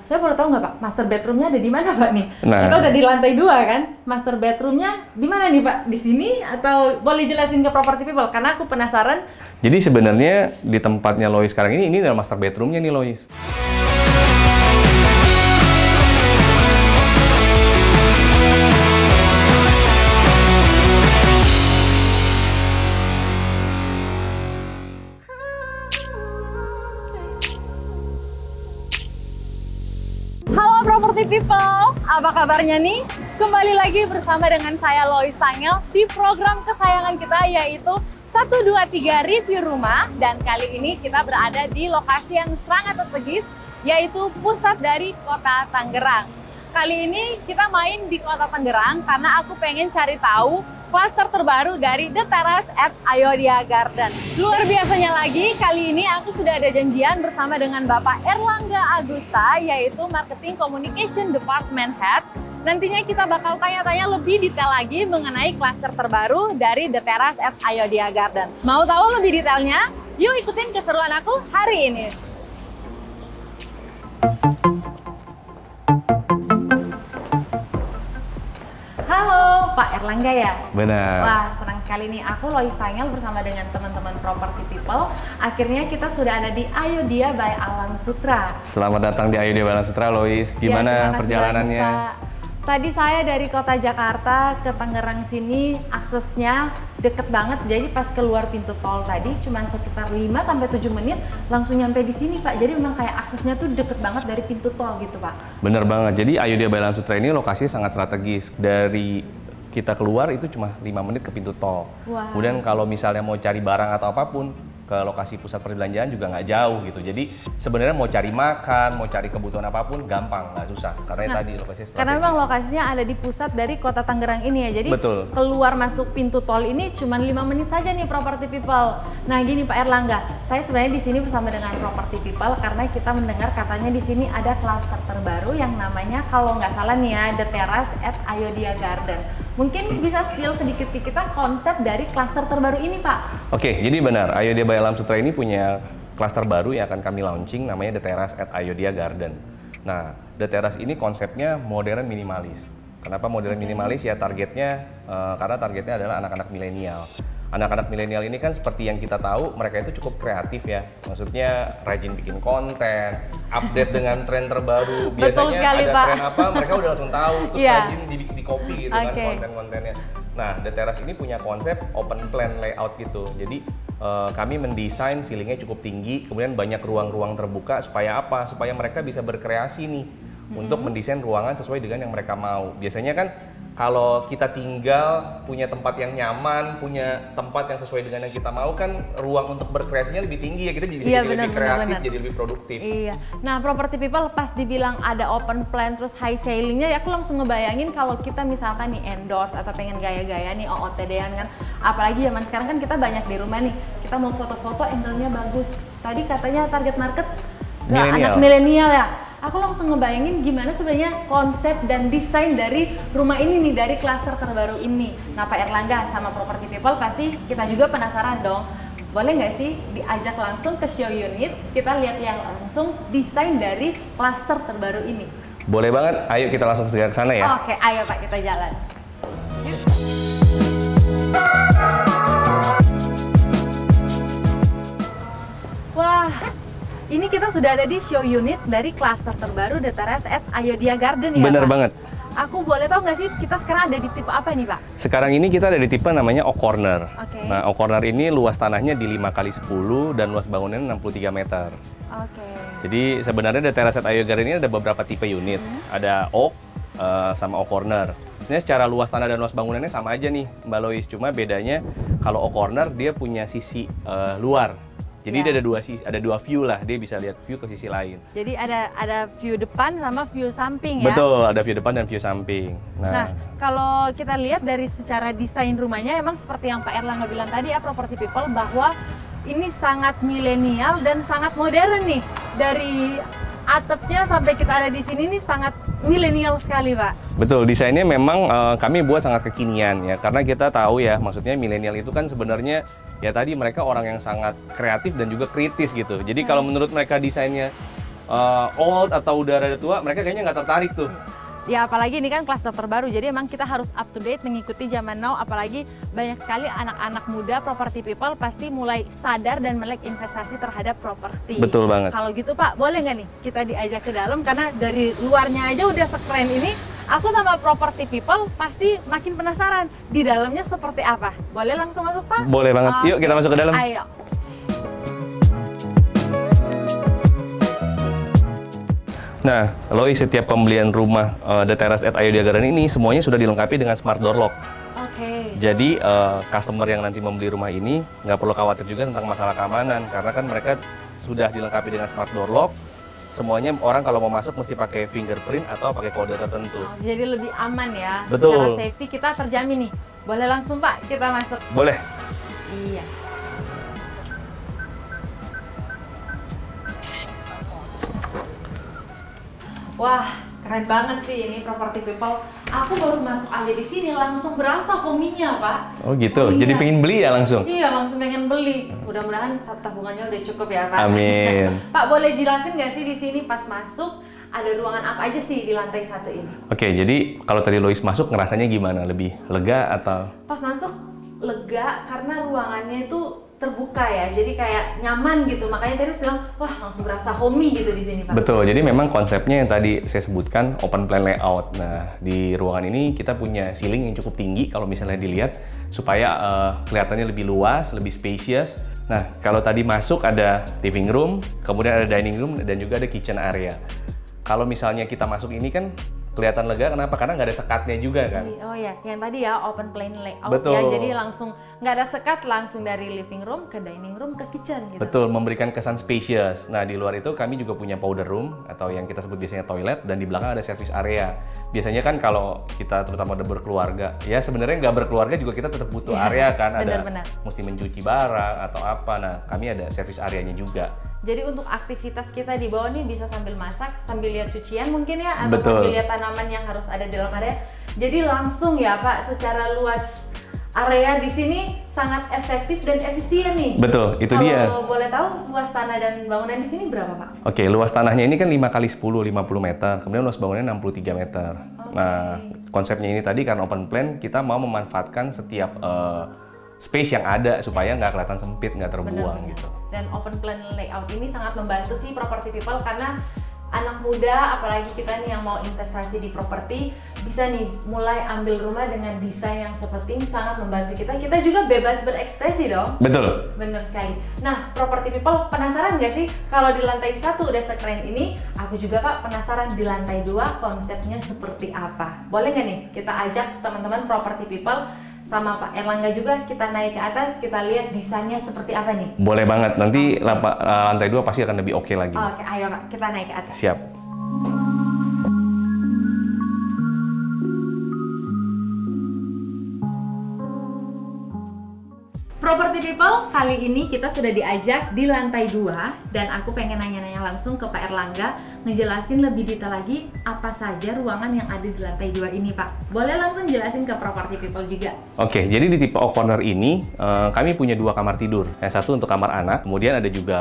Saya boleh tahu nggak Pak, master bedroomnya ada di mana Pak nih? Nah. Kita udah di lantai 2 kan, master bedroomnya di mana nih Pak? Di sini atau boleh jelasin ke property people? Karena aku penasaran. Jadi sebenarnya di tempatnya Lois sekarang ini adalah master bedroomnya nih Lois. Halo property people, apa kabarnya nih? Kembali lagi bersama dengan saya Lois Tangel di program kesayangan kita yaitu 123 review rumah. Dan kali ini kita berada di lokasi yang sangat strategis yaitu pusat dari kota Tangerang. Kali ini kita main di kota Tangerang karena aku pengen cari tahu klaster terbaru dari The Terrace at Ayodhya Garden. Luar biasanya lagi, kali ini aku sudah ada janjian bersama dengan Bapak Erlangga Agusta, yaitu Marketing Communication Department Head. Nantinya kita bakal tanya-tanya lebih detail lagi mengenai klaster terbaru dari The Terrace at Ayodhya Garden. Mau tahu lebih detailnya? Yuk ikutin keseruan aku hari ini. Halo, Pak Erlangga ya? Benar. Wah, senang sekali nih. Aku Lois Tangel bersama dengan teman-teman property people. Akhirnya kita sudah ada di Ayodhya by Alam Sutra. Selamat datang di Ayodhya by Alam Sutra, Lois. Gimana terima kasih perjalanannya? banyak, Pak. Tadi saya dari kota Jakarta ke Tangerang sini aksesnya deket banget. Jadi pas keluar pintu tol tadi cuman sekitar 5-7 menit langsung nyampe di sini, Pak. Jadi memang kayak aksesnya tuh deket banget dari pintu tol gitu, Pak. Bener banget. Jadi Ayodhya by Alam Sutra ini lokasinya sangat strategis. Dari kita keluar itu cuma 5 menit ke pintu tol. Wow. Kemudian kalau misalnya mau cari barang atau apapun, ke lokasi pusat perbelanjaan juga nggak jauh gitu. Jadi sebenarnya mau cari makan, mau cari kebutuhan apapun gampang, nggak susah. Karena tadi lokasinya strategis. Karena memang lokasinya ada di pusat dari kota Tangerang ini ya. Jadi Betul. keluar masuk pintu tol ini cuma 5 menit saja nih property people. Nah gini Pak Erlangga, saya sebenarnya di sini bersama dengan property people karena kita mendengar katanya di sini ada klaster terbaru yang namanya kalau nggak salah nih ya The Terrace at Ayodhya Garden. Mungkin bisa spill sedikit ke kita konsep dari klaster terbaru ini Pak. Oke, jadi benar. Ayodhya by Alam Sutra ini punya klaster baru yang akan kami launching namanya The Terrace at Ayodhya Garden. Nah, The Terrace ini konsepnya modern minimalis. Kenapa modern minimalis? Ya targetnya, karena targetnya adalah anak-anak milenial. Anak-anak milenial ini kan seperti yang kita tahu, mereka itu cukup kreatif ya. Maksudnya rajin bikin konten, update dengan tren terbaru. Biasanya sekali, ada Pak. tren apa, mereka udah langsung tahu. Terus rajin di copy gitu kan konten-kontennya. Nah, The Terrace ini punya konsep open plan layout gitu. Jadi kami mendesain ceilingnya cukup tinggi, kemudian banyak ruang-ruang terbuka supaya apa? Supaya mereka bisa berkreasi nih untuk mendesain ruangan sesuai dengan yang mereka mau. Biasanya kan kalau kita tinggal punya tempat yang nyaman, punya tempat yang sesuai dengan yang kita mau kan ruang untuk berkreasinya lebih tinggi ya, kita jadi lebih kreatif, jadi lebih produktif. Iya. Nah, property people pas dibilang ada open plan terus high ceilingnya ya aku langsung ngebayangin kalau kita misalkan nih endorse atau pengen gaya-gaya nih OOTD-an kan. Apalagi zaman sekarang kan kita banyak di rumah nih. Kita mau foto-foto angle-nya bagus. Tadi katanya target market anak milenial ya. Aku langsung ngebayangin gimana sebenarnya konsep dan desain dari rumah ini nih, dari klaster terbaru ini. Nah Pak Erlangga sama property people pasti kita juga penasaran dong. Boleh nggak sih diajak langsung ke show unit, kita lihat yang langsung desain dari klaster terbaru ini? Boleh banget, ayo kita langsung segera ke sana ya. Oke, ayo Pak kita jalan. Yuk. Wah, ini kita sudah ada di show unit dari klaster terbaru The Terrace at Ayodhya Garden ya Bener Pak? banget. Aku boleh tahu nggak sih kita sekarang ada di tipe apa nih Pak? Sekarang ini kita ada di tipe namanya O Corner. Oke. Nah, O Corner ini luas tanahnya di 5x10 dan luas bangunannya 63 meter. Oke. Jadi sebenarnya The Terrace at Ayodhya Garden ini ada beberapa tipe unit. Ada Oak sama O Corner. Sebenarnya secara luas tanah dan luas bangunannya sama aja nih Mbak Lois. Cuma bedanya kalau O Corner dia punya sisi luar. Jadi dia ada dua view lah, dia bisa lihat view ke sisi lain. Jadi ada view depan sama view samping ya? Betul, ada view depan dan view samping. Nah, kalau kita lihat dari secara desain rumahnya, emang seperti yang Pak Erlangga bilang tadi ya, property people, bahwa ini sangat milenial dan sangat modern nih. Dari atapnya sampai kita ada di sini nih sangat milenial sekali, Pak. Betul, desainnya memang kami buat sangat kekinian ya, karena kita tahu ya, maksudnya milenial itu kan sebenarnya ya tadi mereka orang yang sangat kreatif dan juga kritis gitu. Jadi kalau menurut mereka desainnya old atau udah rada tua, mereka kayaknya nggak tertarik tuh. Ya apalagi ini kan klaster terbaru, jadi emang kita harus up to date mengikuti zaman now. Apalagi banyak sekali anak-anak muda property people pasti mulai sadar dan melek investasi terhadap properti. Betul banget. Kalau gitu Pak, boleh nggak nih kita diajak ke dalam, karena dari luarnya aja udah sekeren ini. Aku sama property people pasti makin penasaran di dalamnya seperti apa. Boleh langsung masuk Pak? Boleh banget. Yuk kita masuk ke dalam. Ayo. Nah, Lois, setiap pembelian rumah The Terrace at Ayodhya Garden ini semuanya sudah dilengkapi dengan smart door lock. Oke. Jadi customer yang nanti membeli rumah ini nggak perlu khawatir juga tentang masalah keamanan, karena kan mereka sudah dilengkapi dengan smart door lock. Semuanya orang kalau mau masuk mesti pakai fingerprint atau pakai kode tertentu. Jadi lebih aman ya. Betul. Secara safety kita terjamin nih. Boleh langsung Pak kita masuk? Boleh. Iya. Wah, keren banget sih ini property people. Aku baru masuk aja di sini langsung berasa hominya, Pak. Oh gitu. Iya. Jadi pengen beli ya langsung? Iya, langsung pengen beli. Mudah-mudahan tabungannya udah cukup ya, Pak. Amin. Pak, boleh jelasin nggak sih di sini pas masuk ada ruangan apa aja sih di lantai 1 ini? Oke, jadi kalau tadi Lois masuk ngerasanya gimana? Lebih lega atau? Pas masuk lega karena ruangannya itu terbuka ya, jadi kayak nyaman gitu. Makanya tadi bilang, wah langsung berasa homey gitu di sini Pak. Betul, jadi memang konsepnya yang tadi saya sebutkan open plan layout. Nah, di ruangan ini kita punya ceiling yang cukup tinggi kalau misalnya dilihat, supaya kelihatannya lebih luas, lebih spacious. Nah, kalau tadi masuk ada living room, kemudian ada dining room, dan juga ada kitchen area. Kalau misalnya kita masuk ini kan kelihatan lega, kenapa? Karena nggak ada sekatnya juga kan? Oh ya, yang tadi ya open plan layout. Betul. Ya, jadi langsung nggak ada sekat, langsung dari living room ke dining room ke kitchen gitu. Betul, memberikan kesan spacious. Nah, di luar itu kami juga punya powder room atau yang kita sebut biasanya toilet, dan di belakang ada service area. Biasanya kan kalau kita terutama udah berkeluarga, ya sebenarnya nggak berkeluarga juga kita tetap butuh area kan, ada mesti mencuci barang atau apa. Nah, kami ada service areanya juga. Jadi untuk aktivitas kita di bawah nih bisa sambil masak, sambil lihat cucian mungkin ya, atau Betul. sambil lihat tanaman yang harus ada di dalam area. Jadi langsung ya Pak, secara luas area di sini sangat efektif dan efisien nih. Betul, itu dia. Kalau boleh tahu luas tanah dan bangunan di sini berapa Pak? Oke, luas tanahnya ini kan 5 x 10, 50 meter. Kemudian luas bangunannya 63 meter. Nah, konsepnya ini tadi karena open plan, kita mau memanfaatkan setiap space yang ada supaya nggak kelihatan sempit, nggak terbuang. Benar. Gitu. Dan open plan layout ini sangat membantu sih property people, karena anak muda apalagi kita nih yang mau investasi di properti bisa nih mulai ambil rumah dengan desain yang seperti ini, sangat membantu kita. Kita juga bebas berekspresi dong. Betul. Bener sekali. Nah, property people penasaran nggak sih kalau di lantai 1 udah sekeren ini? Aku juga Pak penasaran di lantai 2 konsepnya seperti apa. Boleh nggak nih kita ajak teman-teman property people sama Pak Erlangga juga kita naik ke atas, kita lihat desainnya seperti apa nih? Boleh banget, nanti lantai 2 pasti akan lebih oke lagi. Oke, ayo Pak, kita naik ke atas. Siap. Property people, kali ini kita sudah diajak di lantai 2 dan aku pengen nanya-nanya langsung ke Pak Erlangga, ngejelasin lebih detail lagi apa saja ruangan yang ada di lantai 2 ini Pak. Boleh langsung jelasin ke property people juga? Oke, jadi di tipe O corner ini kami punya 2 kamar tidur. Yang satu untuk kamar anak, kemudian ada juga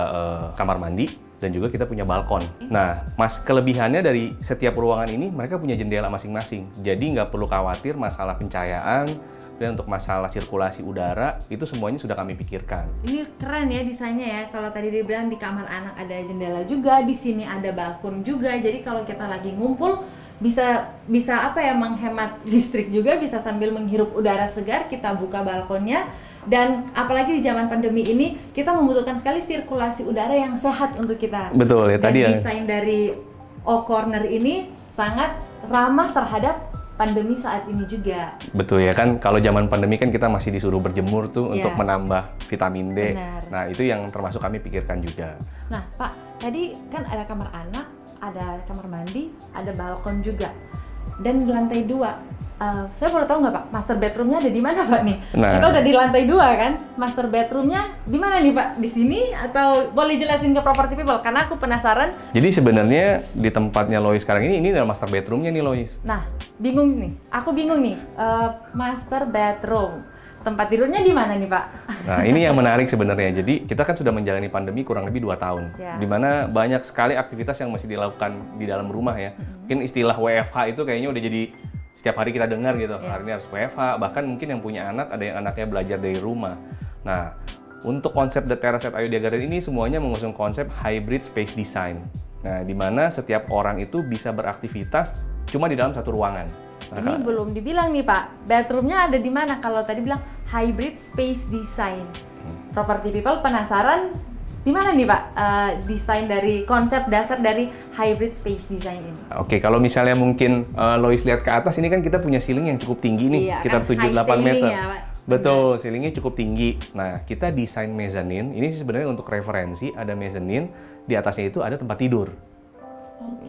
kamar mandi, dan juga kita punya balkon. Nah, kelebihannya dari setiap ruangan ini mereka punya jendela masing-masing. Jadi nggak perlu khawatir masalah pencahayaan, dan untuk masalah sirkulasi udara itu semuanya sudah kami pikirkan. Ini keren ya desainnya ya. Kalau tadi dibilang di kamar anak ada jendela juga, di sini ada balkon juga. Jadi kalau kita lagi ngumpul bisa apa ya, menghemat listrik juga, bisa sambil menghirup udara segar, kita buka balkonnya. Dan apalagi di zaman pandemi ini kita membutuhkan sekali sirkulasi udara yang sehat untuk kita. Betul ya, tadi ya. Dan desain dari O Corner ini sangat ramah terhadap pandemi saat ini juga. Betul ya kan, kalau zaman pandemi kan kita masih disuruh berjemur tuh untuk menambah vitamin D. Benar. Nah, itu yang termasuk kami pikirkan juga. Nah Pak, tadi kan ada kamar anak, ada kamar mandi, ada balkon juga. Dan di lantai 2, saya boleh tahu nggak Pak, master bedroomnya ada di mana Pak nih? Nah, kita udah di lantai 2 kan, master bedroomnya di mana nih Pak? Di sini atau boleh jelasin ke property people? Karena aku penasaran. Jadi sebenarnya di tempatnya Lois sekarang ini adalah master bedroomnya nih Lois. Nah, bingung nih, aku bingung nih, master bedroom. tempat tidurnya di mana nih Pak? Nah ini yang menarik sebenarnya. Jadi kita kan sudah menjalani pandemi kurang lebih 2 tahun, di mana banyak sekali aktivitas yang masih dilakukan di dalam rumah ya. Mungkin istilah WFH itu kayaknya udah jadi setiap hari kita dengar gitu. Hari ini harus WFH. Bahkan mungkin yang punya anak, ada yang anaknya belajar dari rumah. Nah untuk konsep The Terrace at Ayodhya Garden ini semuanya mengusung konsep hybrid space design. Nah di mana setiap orang itu bisa beraktivitas cuma di dalam satu ruangan. Ini belum dibilang nih Pak, bedroomnya ada di mana? Kalau tadi bilang hybrid space design, Property People penasaran di mana nih Pak desain dari konsep dasar dari hybrid space design ini? Oke, kalau misalnya mungkin Lois lihat ke atas, ini kan kita punya ceiling yang cukup tinggi nih, sekitar kan 7-8 meter. Ya, Pak? Betul, ceilingnya cukup tinggi. Nah, kita desain mezzanine, ini sebenarnya untuk referensi, ada mezzanine, di atasnya itu ada tempat tidur.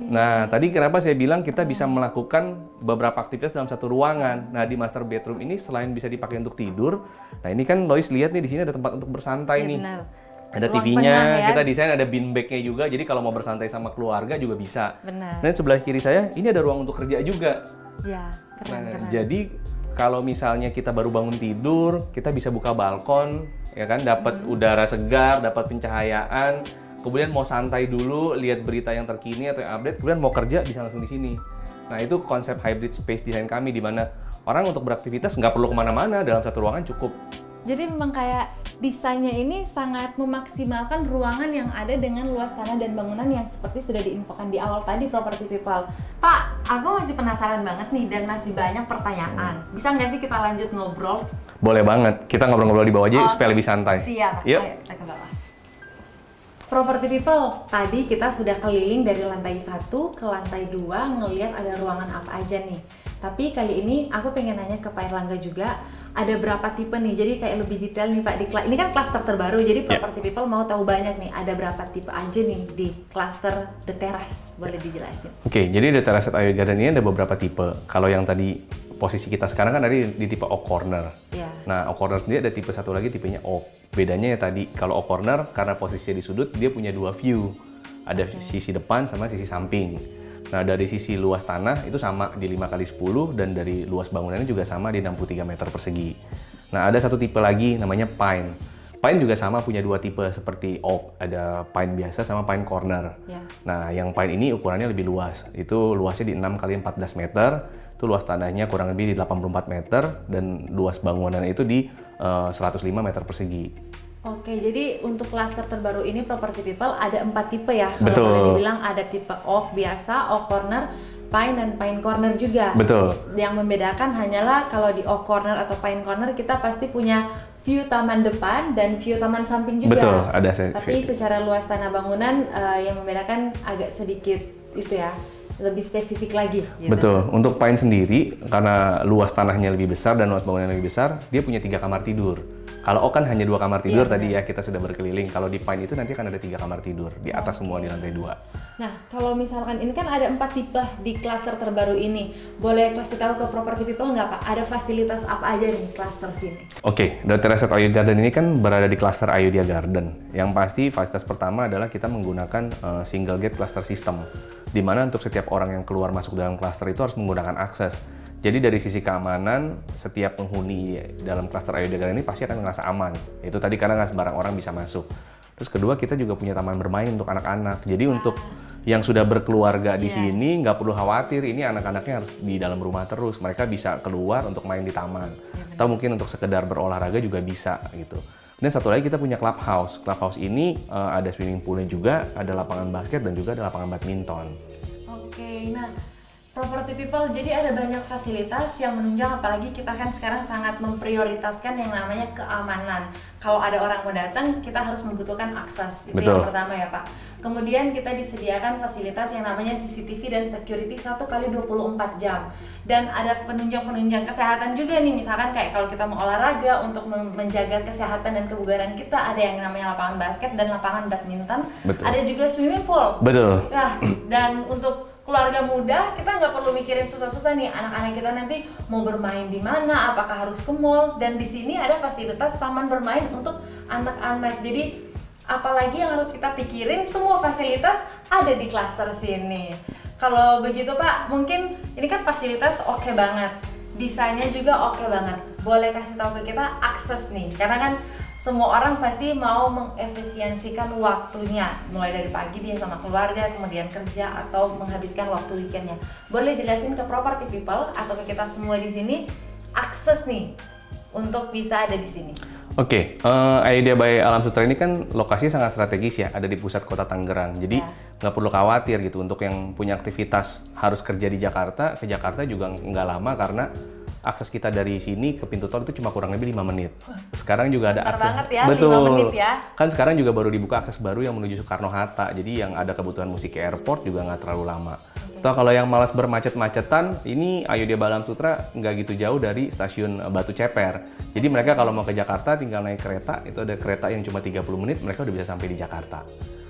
Nah, tadi kenapa saya bilang kita bisa melakukan beberapa aktivitas dalam satu ruangan. Nah, di master bedroom ini selain bisa dipakai untuk tidur, nah ini kan Lois lihat nih di sini ada tempat untuk bersantai nih. Benar. Ada TV-nya, ya. Kita desain ada beanbag-nya juga, jadi kalau mau bersantai sama keluarga juga bisa. Benar. Dan sebelah kiri saya ini ada ruang untuk kerja juga. Ya, keren. Jadi kalau misalnya kita baru bangun tidur, kita bisa buka balkon, ya kan, dapat udara segar, dapat pencahayaan. Kemudian mau santai dulu, lihat berita yang terkini atau yang update, kemudian mau kerja bisa langsung di sini. Nah itu konsep hybrid space design kami, di mana orang untuk beraktivitas nggak perlu kemana-mana, dalam satu ruangan cukup. Jadi memang kayak desainnya ini sangat memaksimalkan ruangan yang ada dengan luas tanah dan bangunan yang seperti sudah diinfokan di awal tadi Property People. Pak, aku masih penasaran banget nih dan masih banyak pertanyaan. Bisa nggak sih kita lanjut ngobrol? Boleh banget, kita ngobrol-ngobrol di bawah aja supaya lebih santai. Siap, yuk. Ayo kita ke bawah. Property People, tadi kita sudah keliling dari lantai 1 ke lantai 2 ngelihat ada ruangan apa aja nih. Tapi kali ini aku pengen nanya ke Pak Erlangga juga, ada berapa tipe nih? Jadi kayak lebih detail nih Pak, ini kan klaster terbaru, jadi Property People mau tahu banyak nih, ada berapa tipe aja nih di klaster The Terrace, boleh dijelasin? Oke, jadi The Terrace at Ayodhya Garden ini ada beberapa tipe. Kalau yang tadi posisi kita sekarang kan ada di tipe oak corner. Nah, oak corner sendiri ada tipe satu lagi, tipenya oak. Bedanya ya tadi, kalau oak corner karena posisinya di sudut, dia punya dua view. Ada sisi depan sama sisi samping. Nah, dari sisi luas tanah itu sama di 5x10 dan dari luas bangunannya juga sama di 63 meter persegi. Nah, ada satu tipe lagi namanya pine. Pine juga sama punya dua tipe seperti oak, ada pine biasa sama pine corner. Nah, yang pine ini ukurannya lebih luas. Itu luasnya di 6x14 meter. Itu luas tanahnya kurang lebih di 84 meter dan luas bangunan itu di 105 meter persegi. Oke, jadi untuk klaster terbaru ini Property People ada 4 tipe ya. Betul. Kalau boleh dibilang ada tipe oak biasa, oak corner, pine dan pine corner juga. Betul. Yang membedakan hanyalah kalau di oak corner atau pine corner kita pasti punya view taman depan dan view taman samping juga. Betul, ada. Tapi secara luas tanah bangunan yang membedakan agak sedikit itu ya. Lebih spesifik lagi gitu. Betul, untuk pine sendiri karena luas tanahnya lebih besar dan luas bangunannya lebih besar, dia punya 3 kamar tidur. Kalau oak kan hanya 2 kamar tidur tadi ya, kita sudah berkeliling. Kalau di pine itu nanti akan ada 3 kamar tidur di atas semua di lantai 2. Nah, kalau misalkan ini kan ada 4 tipe di klaster terbaru ini, boleh kasih tahu ke Property People nggak Pak? Ada fasilitas apa aja di klaster sini? Oke, The Terrace at Ayodhya Garden ini kan berada di klaster Ayodhya Garden. Yang pasti fasilitas pertama adalah kita menggunakan single gate cluster system, di mana untuk setiap orang yang keluar masuk dalam klaster itu harus menggunakan akses. Jadi dari sisi keamanan, setiap penghuni dalam klaster Ayodhya Garden ini pasti akan merasa aman. Itu tadi karena nggak sembarang orang bisa masuk. Terus kedua, kita juga punya taman bermain untuk anak-anak. Jadi untuk yang sudah berkeluarga di sini nggak perlu khawatir, ini anak-anaknya harus di dalam rumah terus. Mereka bisa keluar untuk main di taman. Atau mungkin untuk sekedar berolahraga juga bisa gitu. Dan satu lagi kita punya clubhouse. Clubhouse ini ada swimming poolnya juga, ada lapangan basket dan juga ada lapangan badminton. Oke, nah Property People, jadi ada banyak fasilitas yang menunjang, apalagi kita kan sekarang sangat memprioritaskan yang namanya keamanan. Kalau ada orang mau datang, kita harus membutuhkan akses, itu yang pertama ya Pak. Kemudian kita disediakan fasilitas yang namanya CCTV dan security 1x24 jam. Dan ada penunjang-penunjang kesehatan juga nih, misalkan kayak kalau kita mau olahraga untuk menjaga kesehatan dan kebugaran kita, ada yang namanya lapangan basket dan lapangan badminton. Ada juga swimming pool. Nah, dan untuk keluarga muda, kita nggak perlu mikirin susah-susah nih, anak-anak kita nanti mau bermain di mana, apakah harus ke mall, dan di sini ada fasilitas taman bermain untuk anak-anak. Jadi apalagi yang harus kita pikirin, semua fasilitas ada di klaster sini. Kalau begitu Pak, mungkin ini kan fasilitas oke banget. desainnya juga oke banget. Boleh kasih tahu ke kita akses nih, karena kan semua orang pasti mau mengefisiensikan waktunya, mulai dari pagi dia sama keluarga, kemudian kerja atau menghabiskan waktu weekendnya. Boleh jelasin ke property people atau ke kita semua di sini akses nih untuk bisa ada di sini. Oke, Ayodhya by Alam Sutera ini kan lokasinya sangat strategis ya, ada di pusat kota Tangerang. Jadi nggak perlu khawatir gitu untuk yang punya aktivitas harus kerja di Jakarta, ke Jakarta juga nggak lama karena akses kita dari sini ke pintu tol itu cuma kurang lebih 5 menit. Sekarang juga ada akses. Banget ya, betul. 5 menit ya. Kan sekarang juga baru dibuka akses baru yang menuju Soekarno-Hatta. Jadi yang ada kebutuhan musik ke airport juga nggak terlalu lama. Atau kalau yang malas bermacet-macetan, ini Ayodhya by Alam Sutera nggak gitu jauh dari stasiun Batu Ceper. Jadi mereka kalau mau ke Jakarta tinggal naik kereta, itu ada kereta yang cuma 30 menit, mereka udah bisa sampai di Jakarta.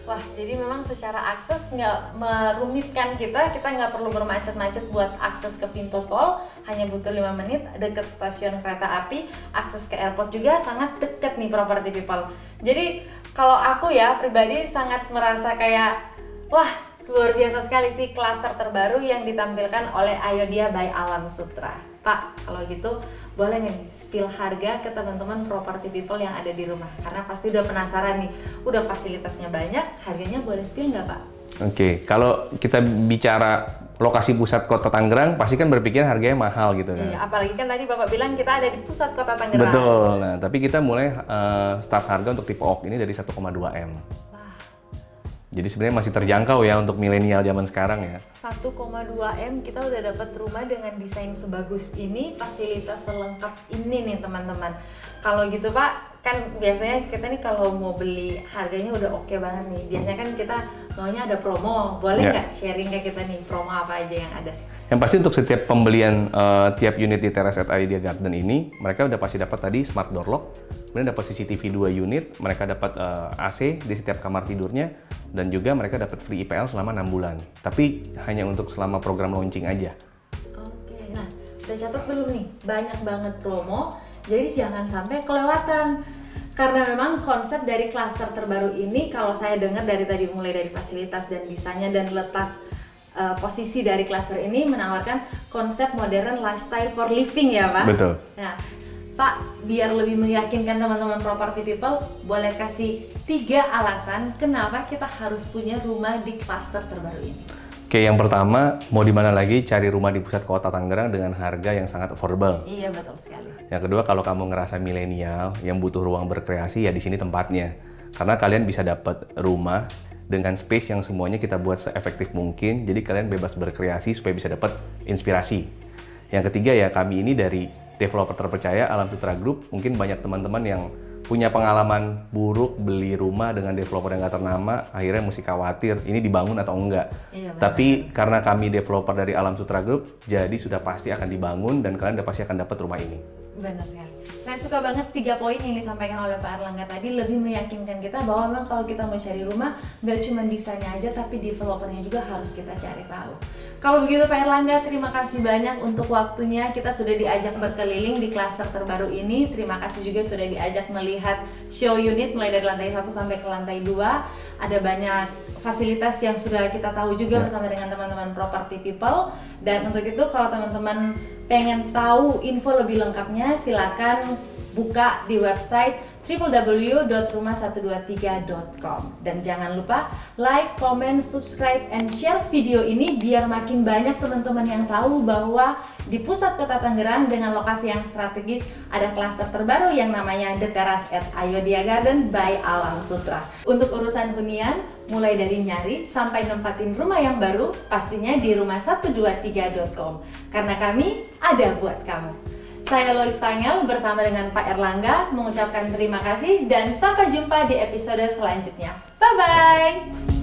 Wah, jadi memang secara akses nggak merumitkan kita nggak perlu bermacet-macet buat akses ke pintu tol, hanya butuh 5 menit, deket stasiun kereta api, akses ke airport juga sangat deket nih property people. Jadi kalau aku ya pribadi sangat merasa kayak, wah luar biasa sekali sih klaster terbaru yang ditampilkan oleh Ayodhya by Alam Sutera. Pak, kalau gitu boleh nggak nih spill harga ke teman-teman property people yang ada di rumah? Karena pasti udah penasaran nih, udah fasilitasnya banyak, harganya boleh spill nggak Pak? Oke, kalau kita bicara lokasi pusat kota Tangerang, pasti kan berpikir harganya mahal gitu kan? Iya, apalagi kan tadi Bapak bilang kita ada di pusat kota Tangerang. Betul, nah tapi kita mulai start harga untuk tipe Oak ini dari 1,2 M. Jadi sebenarnya masih terjangkau ya untuk milenial zaman sekarang ya. 1,2 M kita udah dapat rumah dengan desain sebagus ini, fasilitas selengkap ini nih teman-teman. Kalau gitu Pak, kan biasanya kita nih kalau mau beli harganya udah oke banget nih. Biasanya kan kita maunya ada promo, boleh nggak sharing ke kita nih promo apa aja yang ada? Yang pasti untuk setiap pembelian tiap unit di Teras at Ayodhya Garden ini, mereka udah pasti dapat tadi smart door lock, kemudian dapat CCTV 2 unit, mereka dapat AC di setiap kamar tidurnya, dan juga mereka dapat free IPL selama 6 bulan. Tapi hanya untuk selama program launching aja. Oke, nah udah catat belum nih? Banyak banget promo, jadi jangan sampai kelewatan. Karena memang konsep dari klaster terbaru ini, kalau saya dengar dari tadi mulai dari fasilitas dan desainnya dan letak posisi dari klaster ini menawarkan konsep modern lifestyle for living ya Pak? Betul. Nah, Pak, biar lebih meyakinkan teman-teman property people, boleh kasih 3 alasan kenapa kita harus punya rumah di klaster terbaru ini. Oke, yang pertama, mau di mana lagi cari rumah di pusat kota Tangerang dengan harga yang sangat affordable. Iya, betul sekali. Yang kedua, kalau kamu ngerasa milenial yang butuh ruang berkreasi, ya di sini tempatnya. Karena kalian bisa dapat rumah dengan space yang semuanya kita buat seefektif mungkin, jadi kalian bebas berkreasi supaya bisa dapat inspirasi. Yang ketiga ya, kami ini dari developer terpercaya Alam Sutera Group. Mungkin banyak teman-teman yang punya pengalaman buruk beli rumah dengan developer yang nggak ternama, akhirnya mesti khawatir ini dibangun atau enggak. Iya, tapi karena kami developer dari Alam Sutera Group, jadi sudah pasti akan dibangun dan kalian udah pasti akan dapat rumah ini. Benar sekali. Saya suka banget 3 poin yang disampaikan oleh Pak Erlangga tadi, lebih meyakinkan kita bahwa memang kalau kita mau cari rumah nggak cuma desainnya aja, tapi developernya juga harus kita cari tahu. Kalau begitu Pak Erlangga, terima kasih banyak untuk waktunya. Kita sudah diajak berkeliling di klaster terbaru ini. Terima kasih juga sudah diajak melihat show unit mulai dari lantai 1 sampai ke lantai 2. Ada banyak fasilitas yang sudah kita tahu juga bersama dengan teman-teman property people. Dan untuk itu kalau teman-teman pengen tahu info lebih lengkapnya, silakan buka di website www.rumah123.com. Dan jangan lupa like, comment, subscribe, and share video ini biar makin banyak teman-teman yang tahu bahwa di pusat kota Tangerang dengan lokasi yang strategis ada klaster terbaru yang namanya The Teras at Ayodhya Garden by Alam Sutera. Untuk urusan hunian, mulai dari nyari sampai nempatin rumah yang baru, pastinya di rumah123.com. Karena kami ada buat kamu. Saya Lois Tangel bersama dengan Pak Erlangga mengucapkan terima kasih dan sampai jumpa di episode selanjutnya. Bye-bye!